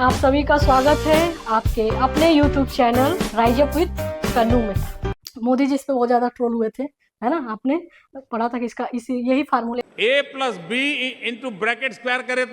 आप सभी का स्वागत है आपके अपने YouTube channel rise up with Kannu में। मोदी जी इस पे बहुत ज्यादा ट्रोल हुए थे, है ना? आपने पढ़ा था कि इसका इसी यही फार्मूले A+B इंटू ब्रैकेट स्क्वायर करे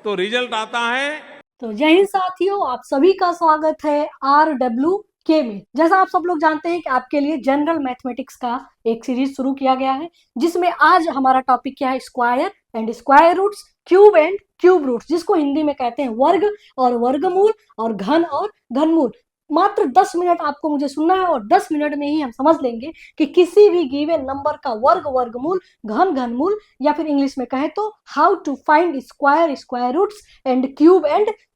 तो रिजल्ट आता है। तो यही साथियों, आप सभी का स्वागत है RWK में। जैसा आप सब लोग जानते हैं कि आपके लिए जनरल मैथमेटिक्स का एक सीरीज शुरू किया गया है, जिसमें आज हमारा टॉपिक क्या है? Square and square roots, cube and cube roots, जिसको हिंदी में कहते हैं वर्ग और वर्गमूल और घन और घनमूल। मात्र 10 मिनट आपको मुझे सुनना है और 10 मिनट में ही हम समझ लेंगे कि किसी भी गिवन नंबर का वर्ग, वर्गमूल, घन, घनमूल, या फिर इंग्लिश में कहें तो how to find square, square roots and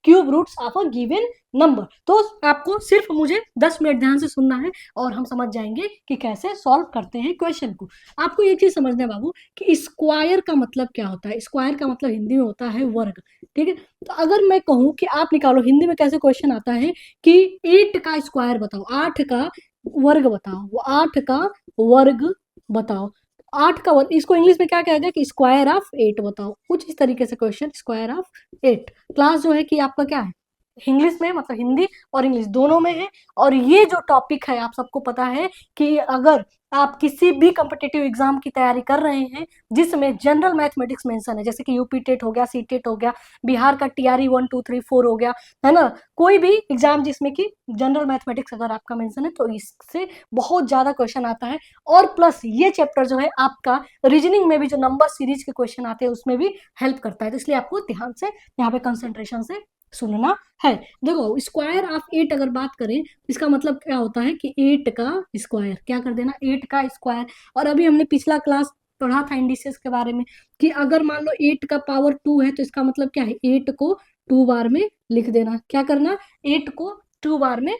cube roots of a given number. तो आपको सिर्फ मुझे 10 मिनट ध्यान से सुनना है और हम समझ जाएंगे कि कैसे सॉल्व करते हैं क्वेश्चन को। आपको एक चीज समझना है बाबू कि स्क्वायर का मतलब क्या होता है। स्क्वायर का मतलब हिंदी में होता है वर्ग, ठीक है? तो अगर मैं कहूं कि आप निकालो, हिंदी में कैसे क्वेश्चन आता है कि 8 का स्क्वायर बताओ, 8 का वर्ग बताओ, वो 8 का वर्ग बताओ, 8 का वर्ग, इसको इंग्लिश में क्या कहा गया कि स्क्वायर ऑफ 8 बताओ। कुछ इस तरीके से क्वेश्चन, स्क्वायर ऑफ 8। क्लास जो है कि आपका क्या है, इंग्लिश में, मतलब हिंदी और इंग्लिश दोनों में है। और ये जो टॉपिक है, आप सबको पता है कि अगर आप किसी भी कॉम्पिटिटिव एग्जाम की तैयारी कर रहे हैं जिसमें जनरल मैथमेटिक्स मेंशन है, जैसे कि यूपी टेट हो गया, सी टेट हो गया, बिहार का टीआरई 1 2 3 4 हो गया, है ना, कोई भी एग्जाम जिसमें कि जनरल मैथमेटिक्स अगर आपका मेंशन है तो इससे बहुत ज्यादा क्वेश्चन आता है। और प्लस ये चैप्टर जो है आपका रीजनिंग में भी जो नंबर सीरीज के क्वेश्चन आते हैं उसमें भी हेल्प करता है। तो इसलिए आपको ध्यान से यहाँ पे कंसेंट्रेशन से सुनना है। देखो, स्क्वायर ऑफ 8 अगर बात करें, इसका मतलब क्या होता है कि 8 का स्क्वायर, क्या कर देना, 8 का स्क्वायर। और अभी हमने पिछला क्लास पढ़ा था इंडिसेस के बारे में कि अगर मान लो 8 का पावर 2 है तो इसका मतलब क्या है, 8 को 2 बार में लिख देना। क्या करना, 8 को 2 बार में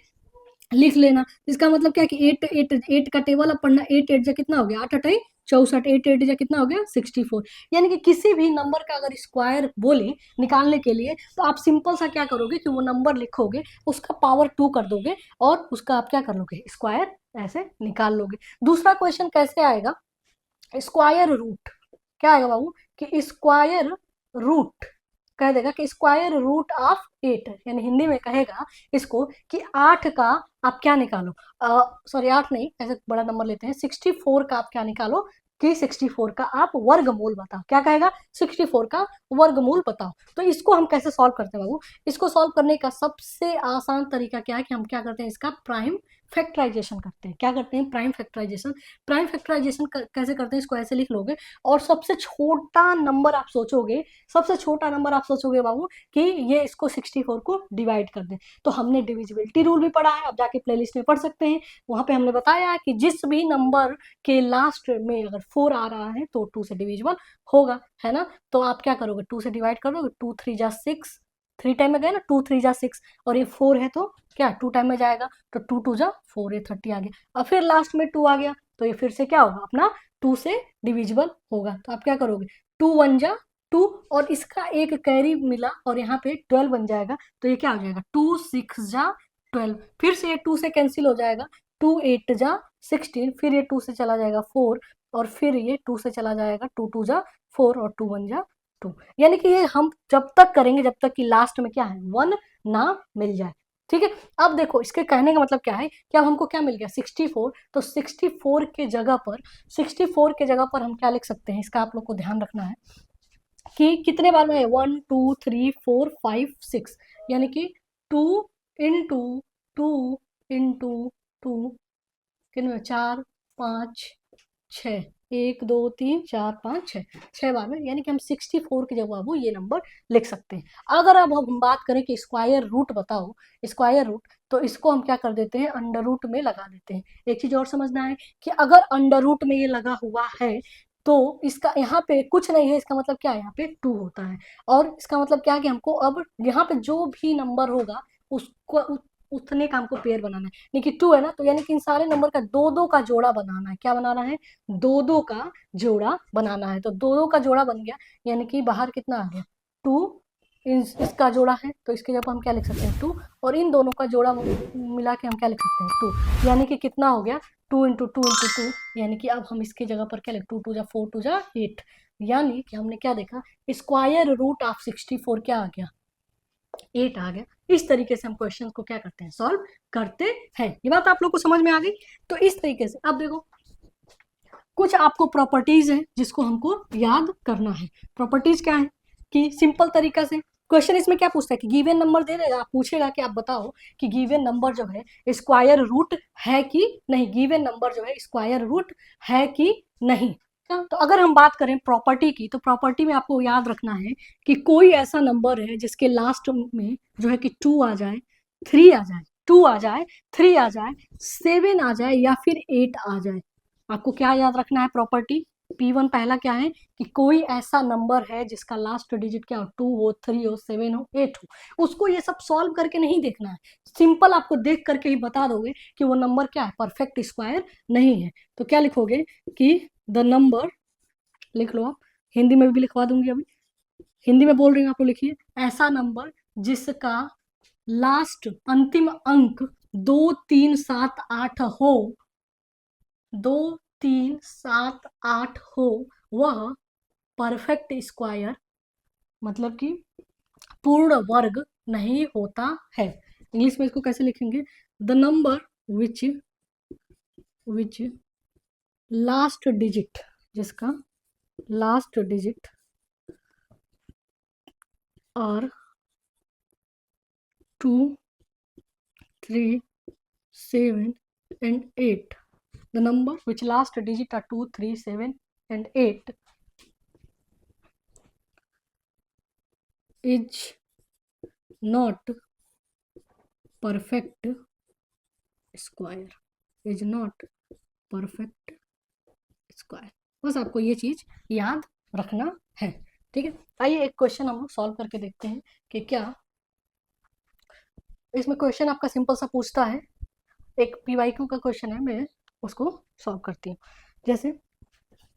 लिख लेना। इसका मतलब क्या कि 8 का टेबल अब पढ़ना, 8 8 जा कितना हो गया, 8 8 64, 8 8 जा कितना हो गया 64। यानी कि किसी भी नंबर का अगर स्क्वायर बोले निकालने के लिए तो आप सिंपल सा क्या करोगे कि वो नंबर लिखोगे, उसका पावर 2 कर दोगे और उसका आप क्या कर लोगे, स्क्वायर ऐसे निकाल लोगे। दूसरा क्वेश्चन कैसे आएगा, स्क्वायर रूट। क्या आएगा बाबू कि स्क्वायर रूट, कह देगा कि स्क्वायर रूट ऑफ 8, यानी हिंदी में कहेगा इसको कि 8 का आप क्या निकालो, सॉरी 8 नहीं, ऐसे बड़ा नंबर लेते हैं, 64 का आप क्या निकालो कि 64 का आप वर्गमूल बताओ। क्या कहेगा, 64 का वर्गमूल बताओ। तो इसको हम कैसे सॉल्व करते हैं बाबू, इसको सॉल्व करने का सबसे आसान तरीका क्या है कि हम क्या करते हैं, इसका प्राइम फैक्टराइजेशन करते हैं। क्या करते हैं, प्राइम फैक्टराइजेशन। प्राइम फैक्टराइजेशन कैसे करते हैं, इसको ऐसे लिख लोगे और सबसे छोटा नंबर आप सोचोगे, सबसे छोटा नंबर आप सोचोगे बाबू कि ये इसको 64 को डिवाइड कर दें। तो हमने डिविजिबिलिटी रूल भी पढ़ा है, आप जाके प्लेलिस्ट में पढ़ सकते हैं। वहां पे हमने बताया है कि जिस भी नंबर के लास्ट में अगर 4 आ रहा है तो 2 से डिविजिबल होगा, है ना? तो आप क्या करोगे, 2 से डिवाइड कर दोगे, 2 3 जा 6, 3 टाइम में गए ना, 2 3 जा 6, और ये 4 है तो क्या 2 टाइम में जाएगा, तो 2 2 जा 4, ये 30 आ गया। और फिर लास्ट में 2 आ गया तो ये फिर से क्या होगा, अपना 2 से डिविजिबल होगा। तो आप क्या करोगे, 2 1 जा 2, और इसका एक कैरी मिला और यहाँ पे 12 बन जाएगा। तो ये क्या हो जाएगा, 2 6 जा 12, फिर से ये 2 से कैंसिल हो जाएगा, 2 8 जा 16, फिर ये 2 से चला जाएगा 4, और फिर ये 2 से चला जाएगा 2 2 जा 4, और 2 1 जा 2। यानी कि ये हम जब तक करेंगे जब तक कि लास्ट में क्या है, 1 ना मिल जाए। ठीक है, अब देखो इसके कहने का मतलब क्या है कि अब हमको क्या मिल गया, 64। तो 64 के जगह पर, 64 के जगह पर हम क्या लिख सकते हैं, इसका आप लोग को ध्यान रखना है कि कितने बार में है, 1 2 3 4 5 6, यानी कि 2 इंटू 2 इंटू 2, कितने, 4 5 6, 1 2 3 4 5 6, 6 बार में, यानी कि हम 64 की जगह बाबू ये नंबर लिख सकते हैं। अगर अब हम बात करें कि स्क्वायर रूट बताओ, स्क्वायर रूट, तो इसको हम क्या कर देते हैं, अंडर रूट में लगा देते हैं। एक चीज और समझना है कि अगर अंडर रूट में ये लगा हुआ है तो इसका यहाँ पे कुछ नहीं है, इसका मतलब क्या है, यहाँ पे 2 होता है। और इसका मतलब क्या है कि हमको अब यहाँ पे जो भी नंबर होगा उसको उतने का हमको पेयर बनाना है। यानी कि 2 है ना, तो यानी कि इन सारे नंबर का 2 2 का जोड़ा बनाना है। क्या बनाना है, 2 2 का जोड़ा बनाना है। तो 2 2 का जोड़ा बन गया, यानी कि बाहर कितना आ गया, 2, इसका जोड़ा है तो इसके जगह हम क्या लिख सकते हैं, 2, और इन दोनों का जोड़ा मिला के हम क्या लिख सकते हैं, 2, यानी कि कितना हो गया, 2 इंटू 2 इंटू 2, यानी कि अब हम इसके जगह पर क्या लिख, 2 2 जा 4 2 जा 8, यानी कि हमने क्या देखा, स्क्वायर रूट ऑफ 64 क्या आ गया, 8 आ गया। इस तरीके से हम क्वेश्चन को क्या करते हैं, सॉल्व करते हैं। ये बात आप लोग को समझ में आ गई। तो इस तरीके से अब देखो कुछ आपको प्रॉपर्टीज है जिसको हमको याद करना है। प्रॉपर्टीज क्या है कि सिंपल तरीका से क्वेश्चन इसमें क्या पूछता है कि गिवन नंबर दे देगा, पूछेगा कि आप बताओ कि गिवन नंबर जो है स्क्वायर रूट है कि नहीं, गिवन नंबर जो है स्क्वायर रूट है कि नहीं। तो अगर हम बात करें प्रॉपर्टी की, तो प्रॉपर्टी में आपको याद रखना है कि कोई ऐसा नंबर है जिसके लास्ट में जो है कि 2 आ जाए, 3 आ जाए, 2 आ जाए, 3 आ जाए, 7 आ जाए या फिर 8 आ जाए। आपको क्या याद रखना है प्रॉपर्टी P1 पहला क्या है कि कोई ऐसा नंबर है जिसका लास्ट डिजिट क्या हो, 2 हो, 3 हो, 7 हो, 8 हो। उसको ये सब सॉल्व करके नहीं देखना है, सिंपल आपको देख करके ही बता दोगे कि वो नंबर क्या है, परफेक्ट स्क्वायर नहीं है। तो क्या लिखोगे कि द नंबर, लिख लो आप, हिंदी में भी लिखवा दूंगी, अभी हिंदी में बोल रही हूँ, आप लोग लिखिए, ऐसा नंबर जिसका लास्ट अंतिम अंक 2 3 7 8 हो, 2 3 7 8 हो, वह परफेक्ट स्क्वायर मतलब कि पूर्ण वर्ग नहीं होता है। इंग्लिश में इसको कैसे लिखेंगे, the number which last digit, जिसका लास्ट डिजिट और 2 3 7 and 8, the number which last digit are 2 3 7 and 8 is not perfect square, is not perfect square। बस आपको ये चीज याद रखना है, ठीक है। आइए एक क्वेश्चन हम लोग सॉल्व करके देखते हैं कि क्या इसमें क्वेश्चन आपका सिंपल सा पूछता है, एक PYQ का क्वेश्चन है, मैं उसको सॉल्व करती हूँ। जैसे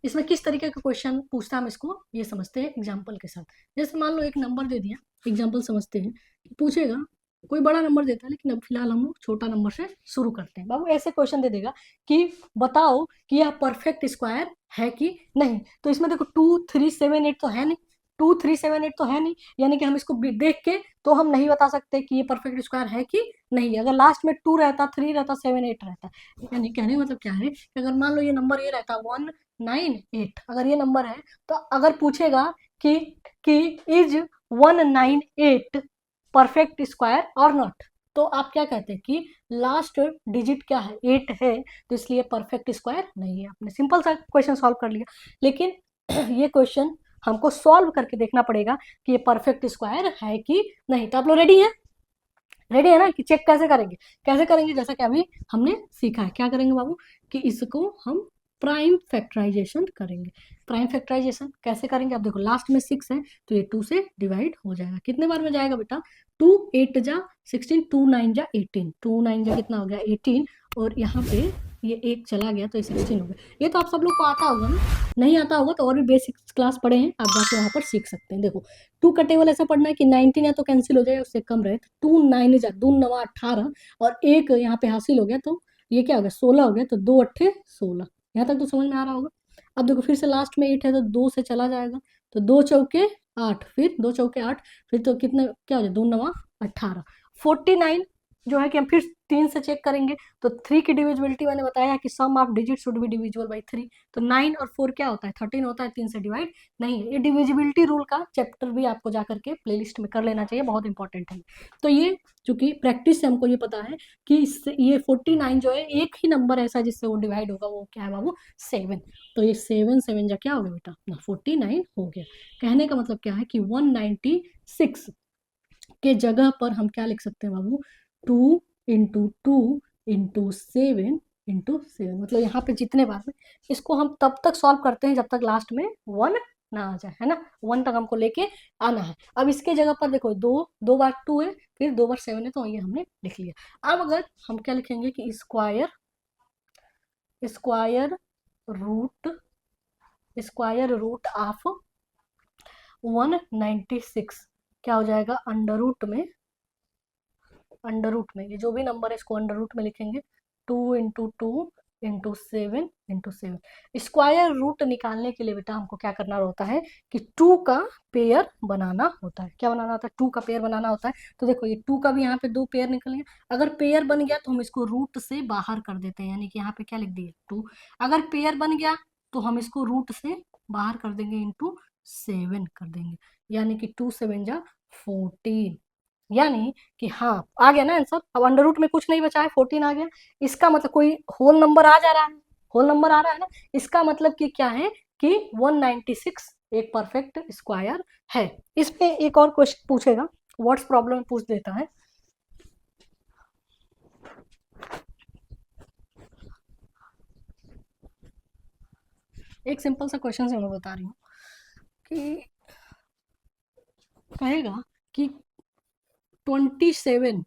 इसमें किस तरीके का क्वेश्चन पूछता है हम इसको ये समझते हैं एग्जाम्पल के साथ। जैसे मान लो एक नंबर दे दिया, एग्जाम्पल समझते हैं, पूछेगा कोई बड़ा नंबर देता है लेकिन अब फिलहाल हम लोग छोटा नंबर से शुरू करते हैं। बाबू ऐसे क्वेश्चन दे देगा कि बताओ कि यह परफेक्ट स्क्वायर है कि नहीं। तो इसमें देखो 2 3 7 8 तो है नहीं, 2 3 7 8 तो है नहीं, यानी कि हम इसको देख के तो हम नहीं बता सकते कि ये परफेक्ट स्क्वायर है कि नहीं। अगर लास्ट में 2 रहता, 3 रहता, 7 8 रहता, यानी कहने मतलब क्या है कि अगर मान लो ये नंबर ये रहता 1 9 8, अगर ये नंबर है तो अगर पूछेगा कि इज 198 परफेक्ट स्क्वायर और नॉट, तो आप क्या कहते हैं कि लास्ट डिजिट क्या है, 8 है, तो इसलिए परफेक्ट स्क्वायर नहीं है। आपने सिंपल सा क्वेश्चन सॉल्व कर लिया। लेकिन ये क्वेश्चन हमको सॉल्व करके देखना पड़ेगा कि ये परफेक्ट स्क्वायर है कि नहीं। तो आप लोग रेडी है, रेडी है ना कि चेक कैसे करेंगे, कैसे करेंगे, जैसा कि अभी हमने सीखा है। क्या करेंगे बाबू कि इसको हम प्राइम फैक्टराइजेशन करेंगे। प्राइम फैक्टराइजेशन कैसे करेंगे, अब देखो लास्ट में 6 है तो ये 2 से डिवाइड हो जाएगा। कितने बार में जाएगा बेटा, 2 8 जा 16, 2 9 जा 18, 2 9 जा कितना हो गया 18, और यहाँ पे ये 1 चला गया तो ये 16 हो गया। ये तो आप सब लोग को आता होगा ना, नहीं आता होगा तो और भी बेसिक क्लास पढ़े हैं, आप जाके वहाँ पर सीख सकते हैं। देखो 2 का टेबल ऐसा पढ़ना है कि 19 है तो कैंसिल हो जाए, उससे कम रहे, तो 2 9 जा 2 9 18 और 1 यहाँ पे हासिल हो गया तो ये क्या हो गया 16 हो गया, तो 2 8 16। यहाँ तक तो समझ में आ रहा होगा। अब देखो फिर से लास्ट में 8 है तो 2 से चला जाएगा, तो 2 चौके 8, फिर 2 चौके 8, फिर तो कितने क्या हो जाए 2 9 18, 49 जो है कि हम फिर 3 से चेक करेंगे। तो 3 की डिविजिबिलिटी मैंने बताया कि sum of digit should be divisible by 3, तो 9 और 4 क्या होता है 13 होता है, 3 से डिवाइड नहीं है। ये डिविजिबिलिटी रूल का चैप्टर भी आपको जा करके प्लेलिस्ट में कर लेना चाहिए, बहुत इंपॉर्टेंट है। तो ये चूंकि प्रैक्टिस से हमको ये पता है कि इससे ये 49 जो है एक ही नंबर ऐसा जिससे वो डिवाइड होगा, वो क्या है बाबू 7। तो ये 7 7 जा क्या हो गया बेटा ना 49 हो गया। कहने का मतलब क्या है कि 196 के जगह पर हम क्या लिख सकते हैं बाबू 2 इंटू 2 इंटू 7 इंटू 7, मतलब यहाँ पे जितने बार में इसको हम तब तक सॉल्व करते हैं जब तक लास्ट में 1 ना आ जाए, है ना, 1 तक हमको लेके आना है। अब इसके जगह पर देखो 2 बार 2 है, फिर 2 बार 7 है, तो ये हमने लिख लिया। अब अगर हम क्या लिखेंगे कि स्क्वायर रूट ऑफ 196 क्या हो जाएगा, अंडर रूट में ये जो भी नंबर है इसको अंडर रूट में लिखेंगे, 2 into 2 into 7 into 7। Square root निकालने के लिए बेटा हमको क्या करना होता है कि 2 का पेयर बनाना होता है। क्या बनाना होता है? 2 का पेयर बनाना होता है। तो देखो ये 2 का भी यहाँ पे 2 पेयर निकल गया। अगर पेयर बन गया तो हम इसको रूट से बाहर कर देते हैं, यानी कि यहाँ पे क्या लिख दिए 2। अगर पेयर बन गया तो हम इसको रूट से बाहर कर देंगे, इंटू 7 कर देंगे, यानी कि 2 7 जा 14। यानी कि हाँ, आ गया ना आंसर। अब अंडर रूट में कुछ नहीं बचा है, 14 आ गया। इसका मतलब कोई होल नंबर आ जा रहा है, होल नंबर आ रहा है ना, इसका मतलब कि क्या है कि 196 एक परफेक्ट स्क्वायर है। इसमें एक और क्वेश्चन पूछेगा, व्हाट्स प्रॉब्लम पूछ देता है। एक सिंपल सा क्वेश्चन से मैं बता रही हूँ कि कहेगा कि 27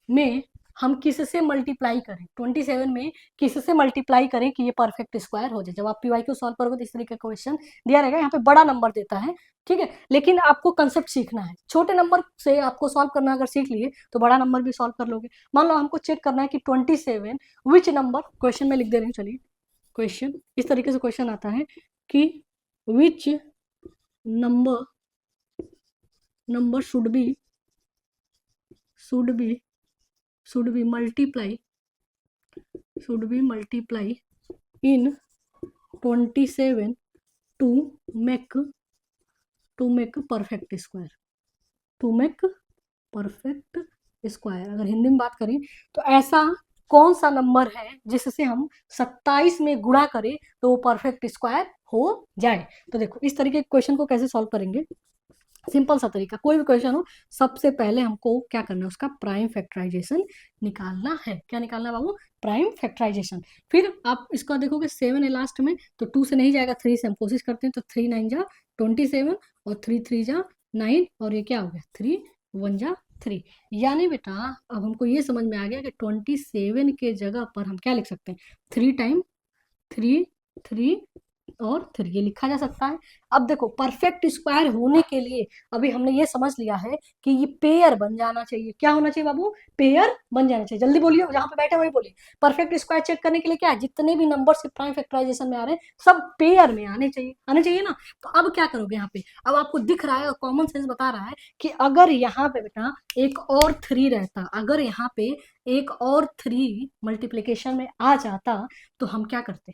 में हम किससे मल्टीप्लाई करें, 27 में किससे मल्टीप्लाई करें कि ये परफेक्ट स्क्वायर हो जाए। जब आप पीवाई को सॉल्व करोगे तो इस तरीके का क्वेश्चन दिया रहेगा, यहाँ पे बड़ा नंबर देता है, ठीक है, लेकिन आपको कंसेप्ट सीखना है। छोटे नंबर से आपको सॉल्व करना अगर सीख लिए तो बड़ा नंबर भी सॉल्व कर लोगे। मान लो हमको चेक करना है कि 27 विच नंबर, क्वेश्चन में लिख दे रही हूँ, चलिए क्वेश्चन इस तरीके से क्वेश्चन आता है कि which number should be multiply in 27 to make perfect square. अगर हिंदी में बात करें तो ऐसा कौन सा नंबर है जिससे हम 27 में गुणा करें तो वो परफेक्ट स्क्वायर हो जाए। तो देखो इस तरीके के क्वेश्चन को कैसे सॉल्व करेंगे, सिंपल सा तरीका, कोई भी क्वेश्चन हो सबसे पहले हमको क्या करना है, उसका प्राइम फैक्टराइजेशन निकालना है। क्या निकालना है बाबू? Prime factorisation. फिर आप इसका देखोगे 7 है लास्ट में, तो 2 से नहीं जाएगा, 3 से हम कोशिश करते हैं, तो 3 9 जा 27 और 3 3 जा 9 और ये क्या हो गया 3 1 जा 3। यानी बेटा अब हमको ये समझ में आ गया कि 27 के जगह पर हम क्या लिख सकते हैं, 3 टाइम 3 3 और 3 ये लिखा जा सकता है। अब देखो परफेक्ट स्क्वायर होने के लिए अभी हमने ये समझ लिया है कि ये पेयर बन जाना चाहिए। क्या होना चाहिए बाबू? पेयर बन जाना चाहिए। जल्दी बोलिए, जहां पे बैठे वही बोलिए। परफेक्ट स्क्वायर चेक करने के लिए क्या है, जितने भी नंबर से प्राइम फैक्टराइजेशन में आ रहे हैं सब पेयर में आने चाहिए ना। तो अब क्या करोगे यहाँ पे, अब आपको दिख रहा है और कॉमन सेंस बता रहा है कि अगर यहाँ पे बेटा एक और 3 रहता, अगर यहाँ पे एक और 3 मल्टीप्लीकेशन में आ जाता तो हम क्या करते,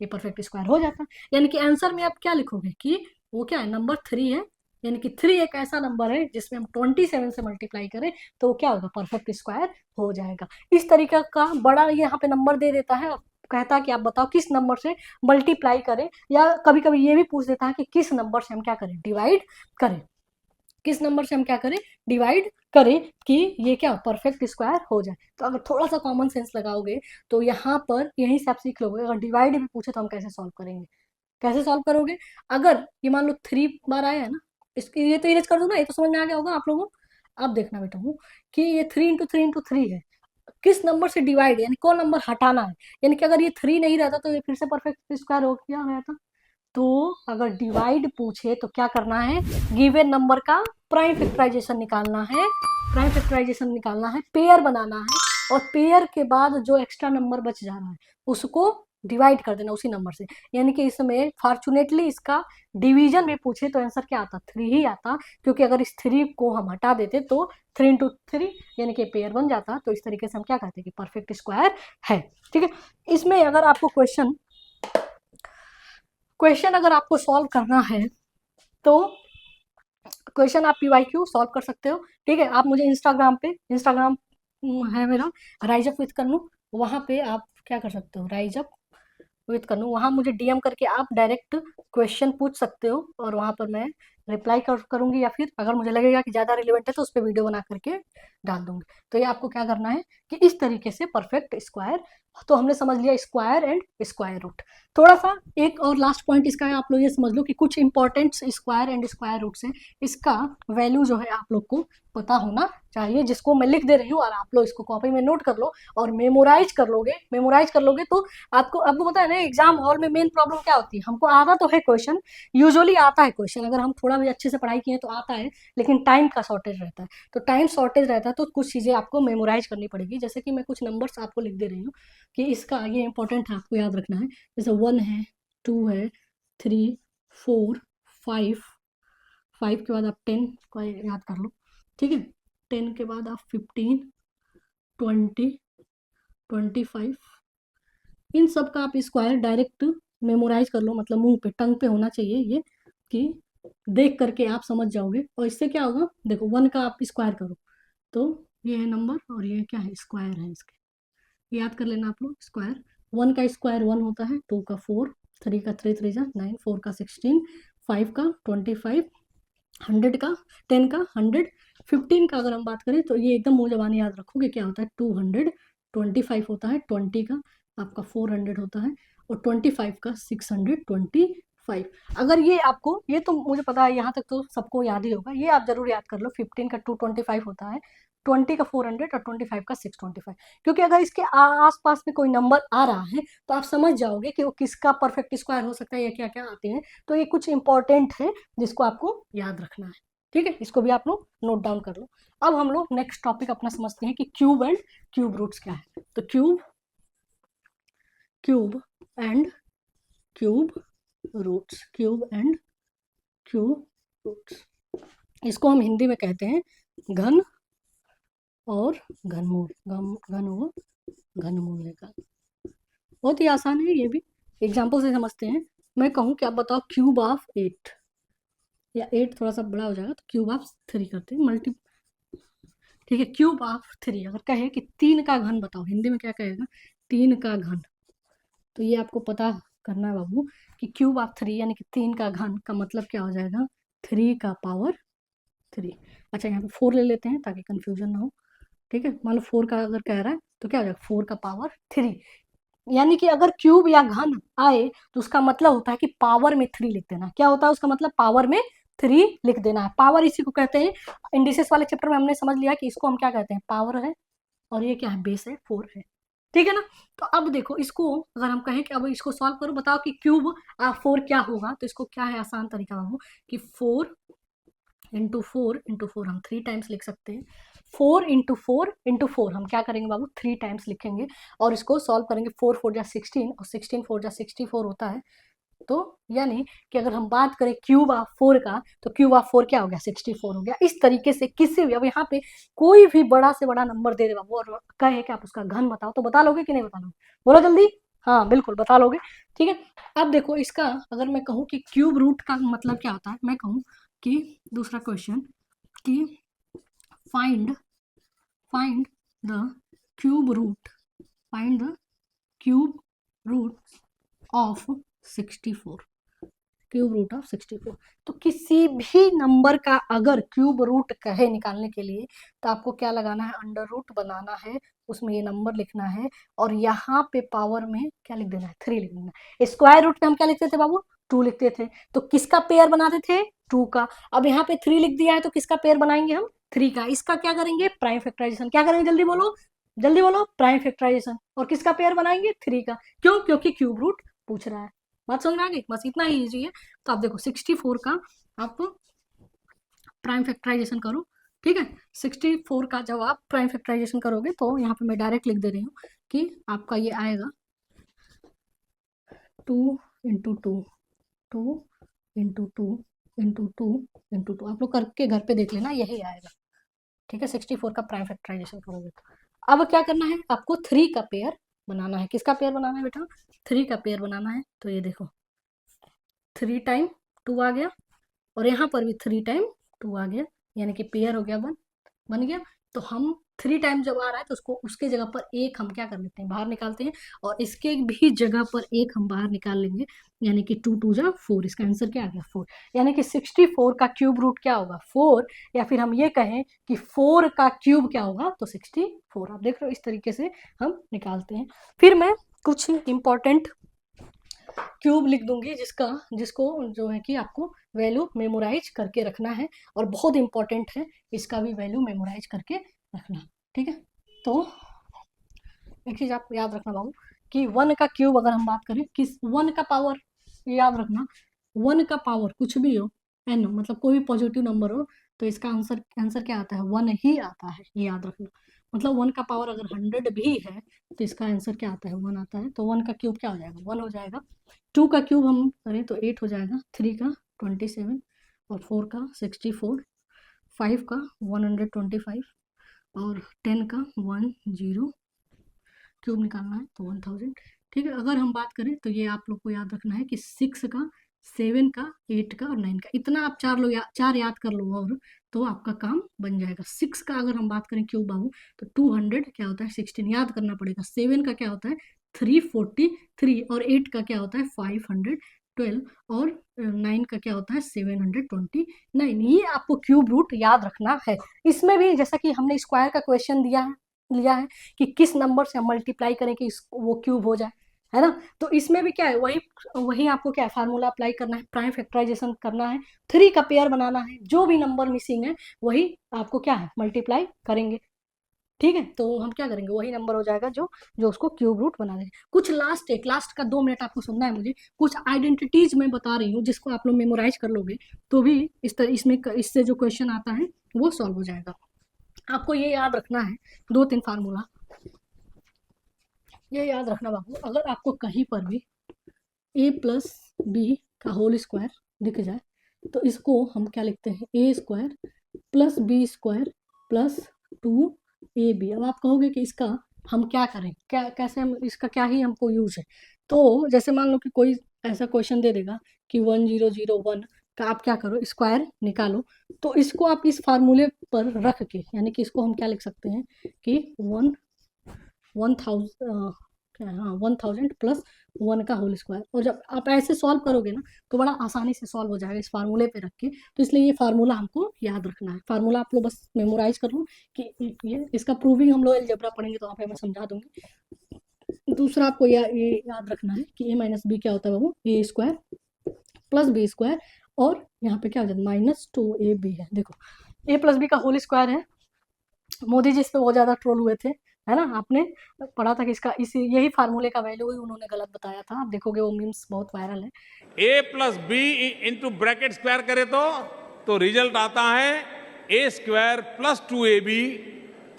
ये परफेक्ट स्क्वायर हो जाता। यानी कि आंसर में आप क्या लिखोगे कि वो क्या है, नंबर 3 है, यानी कि 3 एक ऐसा नंबर है जिसमें हम 27 से मल्टीप्लाई करें तो वो क्या होगा, परफेक्ट स्क्वायर हो जाएगा। इस तरीके का बड़ा ये यहाँ पे नंबर दे देता है, कहता है कि आप बताओ किस नंबर से मल्टीप्लाई करें, या कभी कभी ये भी पूछ देता है कि किस नंबर से हम क्या करें, डिवाइड करें, किस नंबर से हम क्या करें, डिवाइड करें कि ये क्या परफेक्ट स्क्वायर हो जाए। तो अगर थोड़ा सा कॉमन सेंस लगाओगे तो यहाँ पर यहीं से आप सीख लोगे। अगर डिवाइड भी पूछे तो हम कैसे सॉल्व करेंगे, कैसे सॉल्व करोगे। अगर ये मान लो 3 बार आया है ना, इसकी ये तो इरेज कर दो ना, ये तो समझ में आ गया होगा आप लोगों को। अब देखना बेटा हूँ कि ये 3 इंटू 3 इंटू 3 है, किस नंबर से डिवाइड, यानी कौन नंबर हटाना है। यानी कि अगर ये 3 नहीं रहता तो ये फिर से परफेक्ट स्क्वायर हो गया था। तो अगर डिवाइड पूछे तो क्या करना है, गिवन नंबर का प्राइम फैक्टराइजेशन निकालना है, प्राइम फैक्टराइजेशन निकालना है, पेयर बनाना है, और पेयर के बाद जो एक्स्ट्रा नंबर बच जा रहा है उसको डिवाइड कर देना उसी नंबर से। यानी कि इसमें फॉर्चुनेटली इसका डिवीजन में पूछे तो आंसर क्या आता, 3 ही आता, क्योंकि अगर इस 3 को हम हटा देते तो 3 इंटू 3 यानी कि पेयर बन जाता। तो इस तरीके से हम क्या कहते हैं कि परफेक्ट स्क्वायर है। ठीक है, इसमें अगर आपको क्वेश्चन अगर आपको सॉल्व करना है तो क्वेश्चन आप PYQ सॉल्व कर सकते हो। ठीक है, आप मुझे इंस्टाग्राम है मेरा राइज अप विथ कन्नू, वहाँ पे आप क्या कर सकते हो, राइज अप विथ कन्नू, वहाँ मुझे DM करके आप डायरेक्ट क्वेश्चन पूछ सकते हो और वहाँ पर मैं रिप्लाई करूँगी, या फिर अगर मुझे लगेगा कि ज़्यादा रिलेवेंट है तो उस पर वीडियो बना करके डाल दूंगी। तो ये आपको क्या करना है कि इस तरीके से परफेक्ट स्क्वायर, तो हमने समझ लिया स्क्वायर एंड स्क्वायर रूट। थोड़ा सा एक और लास्ट पॉइंट इसका है, आप लोग ये समझ लो कि कुछ important square and square root से इसका वैल्यू जो है आप लोग को पता होना चाहिए, जिसको मैं लिख दे रही हूँ और आप लोग इसको कॉपी में नोट कर लो और मेमोराइज कर लोगे तो आपको पता है ना एग्जाम हॉल में मेन प्रॉब्लम क्या होती है, हमको आता तो है क्वेश्चन, यूजुअली आता है क्वेश्चन, अगर हम थोड़ा भी अच्छे से पढ़ाई किए तो आता है, लेकिन टाइम का शॉर्टेज रहता है। तो टाइम शॉर्टेज रहता है तो कुछ चीज़ें आपको मेमोराइज करनी पड़ेगी, जैसे कि मैं कुछ नंबर्स आपको लिख दे रही हूँ कि इसका ये इंपॉर्टेंट है, आपको याद रखना है। जैसे 1 है, 2 है, 3, 4, 5, 5 के बाद आप 10 को याद कर लो, ठीक है। 10 के बाद आप 15, 20, 25, इन सब का आप स्क्वायर डायरेक्ट मेमोराइज कर लो, मतलब मुंह पे टंग पे होना चाहिए ये, कि देख करके आप समझ जाओगे। और इससे क्या होगा, देखो 1 का आप स्क्वायर करो तो ये है नंबर और ये क्या है, स्क्वायर है इसके, याद कर लेना आप लोग स्क्वायर। 1 का स्क्वायर 1 होता है, 2 का 4, 3 का 3 3 9, 4 का 16, 5 का 25, 100 का 10 का 100, 15 का अगर हम बात करें तो ये एकदम मुंह जबानी याद रखोगे क्या होता है 200, 25 होता है 20 का आपका 400 होता है, और 25 का 625। अगर ये आपको, ये तो मुझे पता है यहाँ तक तो सबको याद ही होगा, ये आप जरूर याद कर लो। 15 का 225 होता है, 20 का 400 और 25 का 625। क्योंकि अगर इसके आसपास में कोई नंबर आ रहा है तो आप समझ जाओगे कि वो किसका परफेक्ट स्क्वायर हो सकता है या क्या क्या आते हैं। तो ये कुछ इंपॉर्टेंट है जिसको आपको याद रखना है, ठीक है। इसको भी आप लोग नोट डाउन कर लो। अब हम लोग नेक्स्ट टॉपिक अपना समझते हैं कि क्यूब एंड क्यूब रूट्स क्या है। तो cube and cube roots, cube and cube roots, इसको हम हिंदी में कहते हैं घन और घनमूल, घन और घनमूल है का। बहुत ही आसान है, ये भी एग्जाम्पल से समझते हैं। मैं कहूँ कि आप बताओ क्यूब ऑफ 8, या 8 थोड़ा सा बड़ा हो जाएगा तो क्यूब ऑफ 3 करते हैं, मल्टी, ठीक है। क्यूब ऑफ 3 अगर कहे कि 3 का घन बताओ, हिंदी में क्या कहेगा, 3 का घन। तो ये आपको पता करना है बाबू कि क्यूब ऑफ 3 यानी कि 3 का घन का मतलब क्या हो जाएगा, 3 का पावर 3। अच्छा यहाँ पे 4 ले लेते हैं ताकि कंफ्यूजन ना हो, ठीक है। मान लो 4 का अगर कह रहा है तो क्या हो जाएगा 4 का पावर 3, यानी कि अगर क्यूब या घन आए तो उसका मतलब होता है कि पावर में 3 लिख देना। क्या होता है उसका मतलब, पावर में 3 लिख देना है। पावर इसी को कहते हैं, इंडिसेस वाले चैप्टर में हमने समझ लिया कि इसको हम क्या कहते हैं, पावर है, और ये क्या है, बेस है, 4 है, ठीक है ना। तो अब देखो इसको अगर हम कहें कि अब इसको सॉल्व करो, बताओ कि क्यूब 4 क्या होगा, तो इसको क्या है आसान तरीका बाबू कि 4 इंटू 4 हम 3 टाइम्स लिख सकते हैं। 4 इंटू फोर हम क्या करेंगे बाबू, 3 टाइम्स लिखेंगे और इसको सॉल्व करेंगे। 4 4 जा 16 और 16 4 जा 64 होता है। तो यानी कि अगर हम बात करें क्यूब ऑफ 4 का, तो क्यूब ऑफ 4 क्या हो गया, 64 हो गया। इस तरीके से किसी भी, अब यहाँ पे कोई भी बड़ा से बड़ा नंबर दे दे बाबू और कहे कि आप उसका घन बताओ, तो बता लोगे कि नहीं बता लोगे, बोलो जल्दी, हाँ बिल्कुल बता लोगे, ठीक है। अब देखो इसका अगर मैं कहूँ कि क्यूब रूट का मतलब क्या होता है, मैं कहूँ कि दूसरा क्वेश्चन कि find the cube root, find the cube root of 64, cube root of 64। तो किसी भी नंबर का अगर क्यूब रूट कहे निकालने के लिए तो आपको क्या लगाना है, अंडर रूट बनाना है, उसमें ये नंबर लिखना है और यहाँ पे पावर में क्या लिख देना है, 3 लिख देना है। स्क्वायर रूट में हम क्या लिखते थे बाबू, 2 लिखते थे। तो किसका पेयर बनाते थे, 2 का। अब यहाँ पे 3 लिख दिया है तो किसका पेयर बनाएंगे हम, 3 का। इसका क्या करेंगे, प्राइम फैक्टराइजेशन। क्या करेंगे, जल्दी बोलो जल्दी बोलो, प्राइम फैक्टराइजेशन। और किसका पेयर बनाएंगे, 3 का। क्यों, क्योंकि क्यूब रूट पूछ रहा है। बात समझ में आ गई, बस इतना ही इजी है। तो आप देखो 64 का आप प्राइम फैक्टराइजेशन करो, ठीक है। 64 का जब आप प्राइम फैक्टराइजेशन करोगे तो यहाँ पे मैं डायरेक्ट लिख दे रही हूँ कि आपका ये आएगा 2 इंटू 2, 2 इंटू 2 इंटू 2 इंटू 2। आप लोग करके घर पे देख लेना, यही आएगा, ठीक है। 64 का प्राइम फैक्टराइजेशन करोगे तो अब क्या करना है, आपको 3 का पेयर बनाना है। किसका पेयर बनाना है बेटा, 3 का पेयर बनाना है। तो ये देखो 3 टाइम 2 आ गया और यहाँ पर भी 3 टाइम 2 आ गया, यानी कि पेयर हो गया, बन गया। तो हम 3 टाइम जब आ रहा है तो उसको उसके जगह पर 1 हम क्या कर लेते हैं, बाहर निकालते हैं, और इसके भी जगह पर 1 हम बाहर निकाल लेंगे, यानी कि 2 2 जा 4। इसका आंसर क्या आ गया, 4। यानी कि 64 का क्यूब रूट क्या होगा, 4। या फिर हम ये कहें कि 4 का क्यूब क्या होगा, तो 64। आप देख रहे हो, इस तरीके से हम निकालते हैं। फिर मैं कुछ इंपॉर्टेंट क्यूब लिख दूंगी जिसको जो है कि आपको वैल्यू मेमोराइज करके रखना है और बहुत इंपॉर्टेंट है इसका भी वैल्यू मेमोराइज करके रखना। ठीक है, तो एक चीज आप याद रखना बाबू कि 1 का क्यूब अगर हम बात करें किस 1 का पावर, ये याद रखना 1 का पावर कुछ भी हो n मतलब कोई भी पॉजिटिव नंबर हो तो इसका आंसर क्या आता है 1 ही आता है, ये याद रखना। मतलब 1 का पावर अगर 100 भी है तो इसका आंसर क्या आता है 1 आता है। तो 1 का क्यूब क्या हो जाएगा 1 हो जाएगा। 2 का क्यूब हम करें तो 8 हो जाएगा, 3 का 27 और 4 का 64, 5 का 125 और 10 का 10 क्यूब निकालना है तो 1000। ठीक है, अगर हम बात करें तो ये आप लोग को याद रखना है कि 6 का 7 का 8 का और 9 का, इतना आप चार याद कर लो और तो आपका काम बन जाएगा। 6 का अगर हम बात करें क्यूब बाबू तो 200 क्या होता है 16 याद करना पड़ेगा। 7 का क्या होता है 343 और 8 का क्या होता है 512 और 9 का क्या होता है 729। ये आपको क्यूब रूट याद रखना है। इसमें भी जैसा कि हमने स्क्वायर का क्वेश्चन लिया है कि किस नंबर से हम मल्टीप्लाई करें कि वो क्यूब हो जाए, है ना। तो इसमें भी क्या है वही आपको क्या है फार्मूला अप्लाई करना है, प्राइम फैक्टराइजेशन करना है, 3 का पेयर बनाना है, जो भी नंबर मिसिंग है वही आपको क्या है मल्टीप्लाई करेंगे। ठीक है, तो हम क्या करेंगे वही नंबर हो जाएगा जो उसको क्यूब रूट बना देंगे। कुछ लास्ट का 2 मिनट आपको सुनना है मुझे, कुछ आइडेंटिटीज मैं बता रही हूँ जिसको आप लोग मेमोराइज कर लोगे तो भी इससे जो क्वेश्चन आता है वो सॉल्व हो जाएगा। आपको ये याद रखना है 2-3 फार्मूला, ये याद रखना बाबू। अगर आपको कहीं पर भी a प्लस बी का होल स्क्वायर दिख जाए तो इसको हम क्या लिखते हैं a square plus B square plus 2ab। अब आप कहोगे कि इसका हम क्या करें, कैसे हम इसका क्या ही हमको यूज है। तो जैसे मान लो कि कोई ऐसा क्वेश्चन दे देगा कि 1001 का आप क्या करो स्क्वायर निकालो, तो इसको आप इस फार्मूले पर रख के यानी कि इसको हम क्या लिख सकते हैं कि 1000 प्लस 1 का होल स्क्वायर। और जब आप ऐसे सॉल्व करोगे ना तो बड़ा आसानी से सॉल्व हो जाएगा इस फार्मूले पे रख के। तो इसलिए ये फार्मूला हमको याद रखना है। फार्मूला आप लोग बस मेमोराइज कर लो कि ये इसका प्रूविंग हम लोग अलजेब्रा पढ़ेंगे तो वहाँ पे मैं समझा दूंगी। दूसरा आपको ये याद रखना है कि a माइनस बी क्या होता है बाबू a square plus B square और यहाँ पे क्या हो जाता है -2ab है। देखो a प्लस बी का होल स्क्वायर है, मोदी जी इस पे बहुत ज्यादा ट्रोल हुए थे, है ना। आपने पढ़ा था कि इसका यही फार्मूले का वैल्यू ही उन्होंने गलत बताया था। आप देखोगे वो मीम्स बहुत वायरल है। a plus B into bracket square करे तो रिजल्ट आता है a square plus 2ab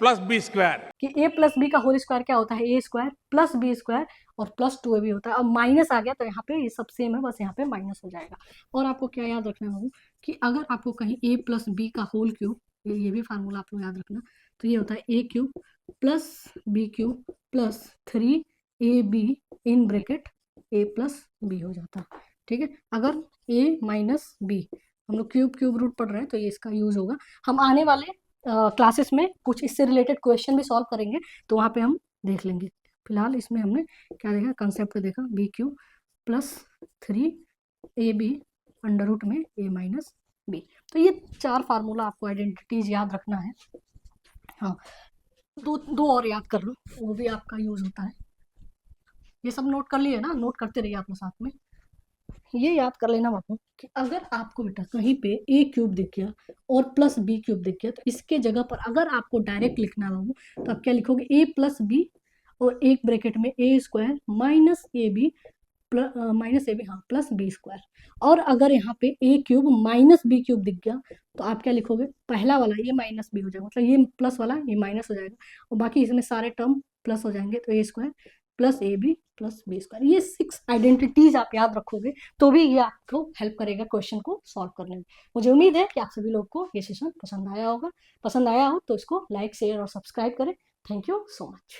plus B square. कि a प्लस बी का होल स्क्वायर क्या होता है a square plus B square और प्लस 2ab होता है। अब माइनस आ गया तो यहाँ पे ये सब सेम है, बस यहाँ पे माइनस हो जाएगा। और आपको क्या याद रखना है कि अगर आपको कहीं a प्लस बी का होल क्यूब, ये भी फार्मूला आप लोग याद रखना, तो ये होता है a cube plus B cube plus 3ab in bracket a plus B हो जाता है। ठीक है, अगर a माइनस बी हम लोग क्यूब रूट पढ़ रहे हैं तो ये इसका यूज होगा। हम आने वाले क्लासेस में कुछ इससे रिलेटेड क्वेश्चन भी सॉल्व करेंगे तो वहाँ पे हम देख लेंगे। फिलहाल इसमें हमने क्या देखा कंसेप्ट देखा B cube plus 3ab under root में a माइनस बी। तो ये 4 फार्मूला आपको आइडेंटिटीज याद रखना है। हाँ, दो और याद कर लो, वो भी आपका यूज होता है। ये सब नोट कर लिए ना, नोट करते रहिए आप लोग साथ में। ये याद कर लेना बापू कि अगर आपको बेटा कहीं पे a क्यूब दिख गया और प्लस बी क्यूब दिख गया तो इसके जगह पर अगर आपको डायरेक्ट लिखना है बाबू तो आप क्या लिखोगे a प्लस बी और एक ब्रैकेट में a square minus A B plus B square. और अगर यहाँ पे a cube minus B cube दिख गया तो आप क्या लिखोगे पहला वाला ये माइनस बी हो जाएगा, मतलब ये प्लस वाला ये माइनस हो जाएगा और बाकी इसमें सारे टर्म प्लस हो जाएंगे तो a square plus A B plus B square. ये 6 आइडेंटिटीज आप याद रखोगे तो भी ये आपको हेल्प करेगा क्वेश्चन को सॉल्व करने में। मुझे उम्मीद है कि आप सभी लोग को ये सेशन पसंद आया हो तो इसको लाइक शेयर और सब्सक्राइब करें। Thank you so much.